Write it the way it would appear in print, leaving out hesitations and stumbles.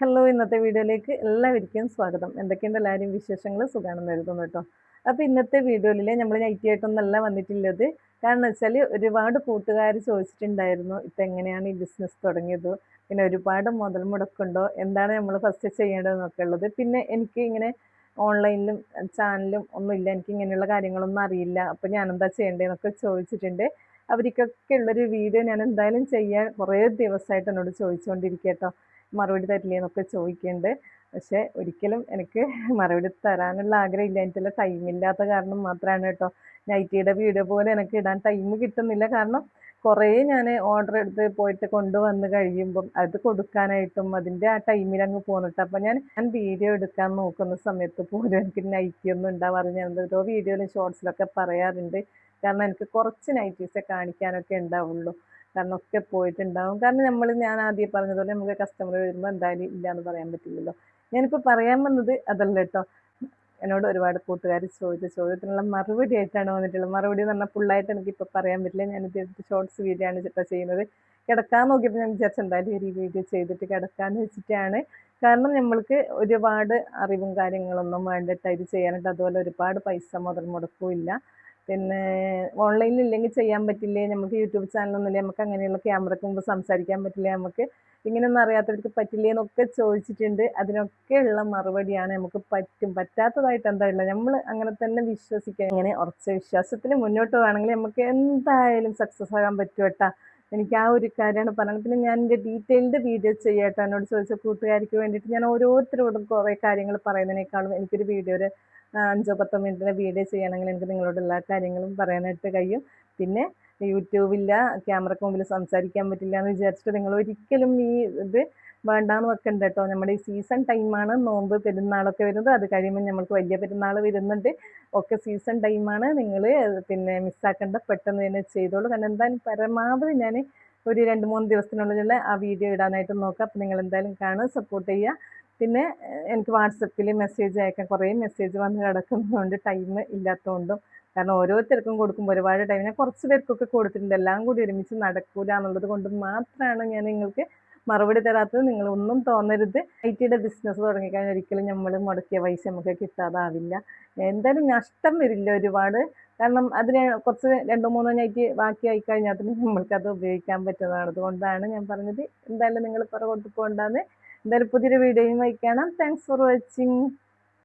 Hello ഇന്നത്തെ വീഡിയോയിലേക്ക് എല്ലാവർക്കും സ്വാഗതം. എന്തൊക്കെയുണ്ട് എല്ലാവരും വിശേഷങ്ങൾ? സുഖാണെന്ന് കരുതുന്നു കേട്ടോ. അപ്പോൾ ഇന്നത്തെ വീഡിയോയിൽ നമ്മൾ നൈറ്റി ആയിട്ടൊന്നല്ല വന്നിട്ടുള്ളത്. കാരണം വെച്ചാൽ ഒരുപാട് കൂട്ടുകാർ ചോദിച്ചിട്ടുണ്ടായിരുന്നു ഇപ്പം എങ്ങനെയാണ് ഈ ബിസിനസ് തുടങ്ങിയത്, പിന്നെ ഒരുപാട് മുതൽ മുടക്കുണ്ടോ, എന്താണ് നമ്മൾ ഫസ്റ്റ് ചെയ്യേണ്ടതെന്നൊക്കെ ഉള്ളത്. പിന്നെ എനിക്ക് ഇങ്ങനെ ഓൺലൈനിലും ചാനലും ഒന്നുമില്ല, എനിക്ക് ഇങ്ങനെയുള്ള കാര്യങ്ങളൊന്നും അറിയില്ല, അപ്പോൾ ഞാൻ എന്താ ചെയ്യേണ്ടതെന്നൊക്കെ ചോദിച്ചിട്ടുണ്ട്. അവർക്കൊക്കെ ഉള്ളൊരു വീഡിയോ ഞാൻ എന്തായാലും ചെയ്യാൻ കുറേ ദിവസമായിട്ട് എന്നോട് ചോദിച്ചുകൊണ്ടിരിക്കുക കേട്ടോ. മറുപടി തരില്ലേ എന്നൊക്കെ ചോദിക്കുന്നുണ്ട്. പക്ഷേ ഒരിക്കലും എനിക്ക് മറുപടി തരാനുള്ള ആഗ്രഹമില്ല, എനിക്കുള്ള ടൈമില്ലാത്ത കാരണം മാത്രമാണ് കേട്ടോ. നൈറ്റിയുടെ വീഡിയോ പോലെ എനിക്ക് ഇടാൻ ടൈം കിട്ടുന്നില്ല. കാരണം കുറേ ഞാൻ ഓർഡർ എടുത്ത് പോയിട്ട് കൊണ്ടുവന്ന് കഴിയുമ്പം അത് കൊടുക്കാനായിട്ടും അതിൻ്റെ ആ ടൈമിൽ അങ്ങ് പോന്നിട്ട്, അപ്പം ഞാൻ വീഡിയോ എടുക്കാൻ നോക്കുന്ന സമയത്ത് പോലും എനിക്ക് നൈറ്റി ഒന്നും ഉണ്ടാവാറില്ല. ഞാൻ ഓരോ വീഡിയോയിലും ഷോർട്സിലൊക്കെ പറയാറുണ്ട്. കാരണം എനിക്ക് കുറച്ച് നൈറ്റീസേ കാണിക്കാനൊക്കെ ഉണ്ടാവുള്ളൂ. കാരണം ഒക്കെ പോയിട്ടുണ്ടാവും. കാരണം ഞാൻ ആദ്യം പറഞ്ഞതുപോലെ നമുക്ക് കസ്റ്റമർ വരുമ്പോൾ എന്തായാലും ഇല്ല എന്ന് പറയാൻ പറ്റില്ലല്ലോ. ഞാനിപ്പോൾ പറയാൻ വന്നത് അതല്ല കേട്ടോ. എന്നോട് ഒരുപാട് കൂട്ടുകാർ ചോദിച്ച ചോദ്യത്തിനുള്ള മറുപടി ആയിട്ടാണ് വന്നിട്ടുള്ളത്. മറുപടി എന്ന് പറഞ്ഞാൽ ഫുള്ളായിട്ട് എനിക്കിപ്പോൾ പറയാൻ പറ്റില്ല. ഞാനിത് ഷോർട്സ് വീഡിയോ ആണ് ഇപ്പോൾ ചെയ്യുന്നത്. കിടക്കാൻ നോക്കിയപ്പോൾ ഞാൻ വിചാരിച്ചു എന്തായാലും ഒരു വീഡിയോ ചെയ്തിട്ട് കിടക്കാമെന്ന് വെച്ചിട്ടാണ്. കാരണം നമ്മൾക്ക് ഒരുപാട് അറിവും കാര്യങ്ങളൊന്നും വേണ്ടിയിട്ട് ഇത് ചെയ്യാനായിട്ട്, അതുപോലെ ഒരുപാട് പൈസ മുതൽ മുടക്കും ഇല്ല. പിന്നെ ഓൺലൈനിൽ ഇല്ലെങ്കിൽ ചെയ്യാൻ പറ്റില്ലേ, നമുക്ക് യൂട്യൂബ് ചാനലൊന്നുമില്ല, നമുക്ക് അങ്ങനെയുള്ള ക്യാമറയ്ക്ക് മുമ്പ് സംസാരിക്കാൻ പറ്റില്ല, നമുക്ക് ഇങ്ങനെയൊന്നും അറിയാത്തവർക്ക് പറ്റില്ലേ എന്നൊക്കെ ചോദിച്ചിട്ടുണ്ട്. അതിനൊക്കെയുള്ള മറുപടിയാണ് നമുക്ക് പറ്റും, പറ്റാത്തതായിട്ട് എന്താ ഉള്ളത്. നമ്മൾ അങ്ങനെ തന്നെ വിശ്വസിക്കുക, ഇങ്ങനെ ഉറച്ച വിശ്വാസത്തിൽ മുന്നോട്ട് പോവുകയാണെങ്കിൽ നമുക്ക് എന്തായാലും സക്സസ് ആകാൻ പറ്റും കേട്ടോ. എനിക്ക് ആ ഒരു കാര്യമാണ് പറയുന്നത്. പിന്നെ ഞാൻ എൻ്റെ ഡീറ്റെയിൽഡ് വീഡിയോ ചെയ്യാട്ടോ. എന്നോട് ചോദിച്ച കൂട്ടുകാർക്ക് വേണ്ടിയിട്ട് ഞാൻ ഓരോരുത്തരോടും കുറേ കാര്യങ്ങൾ പറയുന്നതിനേക്കാളും എനിക്കൊരു വീഡിയോ 5-10 മിനിറ്റിൻ്റെ വീഡിയോ ചെയ്യണമെങ്കിൽ എനിക്ക് നിങ്ങളോട് എല്ലാ കാര്യങ്ങളും പറയാനായിട്ട് കഴിയും. പിന്നെ യൂട്യൂബില്ല, ക്യാമറയ്ക്ക് മുമ്പിൽ സംസാരിക്കാൻ പറ്റില്ല എന്ന് വിചാരിച്ചിട്ട് നിങ്ങൾ ഒരിക്കലും ഈ ഇത് വേണ്ടാന്ന് വെക്കണ്ട കേട്ടോ. നമ്മുടെ ഈ സീസൺ ടൈമാണ്, നോമ്പ് പെരുന്നാളൊക്കെ വരുന്നത്. അത് കഴിയുമ്പോൾ നമ്മൾക്ക് വലിയ പെരുന്നാൾ വരുന്നുണ്ട്. ഒക്കെ സീസൺ ടൈമാണ്. നിങ്ങൾ പിന്നെ മിസ്സാക്കേണ്ട, പെട്ടെന്ന് തന്നെ ചെയ്തോളൂ. കാരണം എന്തായാലും പരമാവധി ഞാൻ ഒരു 2-3 ദിവസത്തിനുള്ളിൽ ആ വീഡിയോ ഇടാനായിട്ട് നോക്കാം. അപ്പോൾ നിങ്ങൾ എന്തായാലും കാണുക, സപ്പോർട്ട് ചെയ്യുക. പിന്നെ എനിക്ക് വാട്സപ്പിൽ മെസ്സേജ് അയക്കാൻ കുറേ മെസ്സേജ് വന്ന് കിടക്കുന്നതുകൊണ്ട് ടൈം ഇല്ലാത്തതുകൊണ്ടും, കാരണം ഓരോരുത്തർക്കും കൊടുക്കുമ്പോൾ ഒരുപാട് ടൈം ഞാൻ കുറച്ച് പേർക്കൊക്കെ കൊടുത്തിട്ടുണ്ട്. എല്ലാം കൂടി ഒരുമിച്ച് നടക്കൂല എന്നുള്ളത് കൊണ്ട് മാത്രമാണ് ഞാൻ നിങ്ങൾക്ക് മറുപടി തരാത്തത്. നിങ്ങളൊന്നും തോന്നരുത്. നൈറ്റിയുടെ ബിസിനസ് തുടങ്ങിക്കഴിഞ്ഞാൽ ഒരിക്കലും നമ്മൾ മുടക്കിയ പൈസ നമുക്ക് കിട്ടാതാവില്ല. എന്തായാലും നഷ്ടം വരില്ല ഒരുപാട്. കാരണം അതിന് കുറച്ച് 2-3 നൈറ്റ് ബാക്കി ആയിക്കഴിഞ്ഞാൽ തന്നെ നമ്മൾക്കത് ഉപയോഗിക്കാൻ പറ്റുന്നതാണ്. അതുകൊണ്ടാണ് ഞാൻ പറഞ്ഞത് എന്തായാലും നിങ്ങൾ പുറകോട്ട് പോകണ്ടാന്ന്. എന്തായാലും പുതിയൊരു വീഡിയോയുമായി കാണാം. Thanks for watching.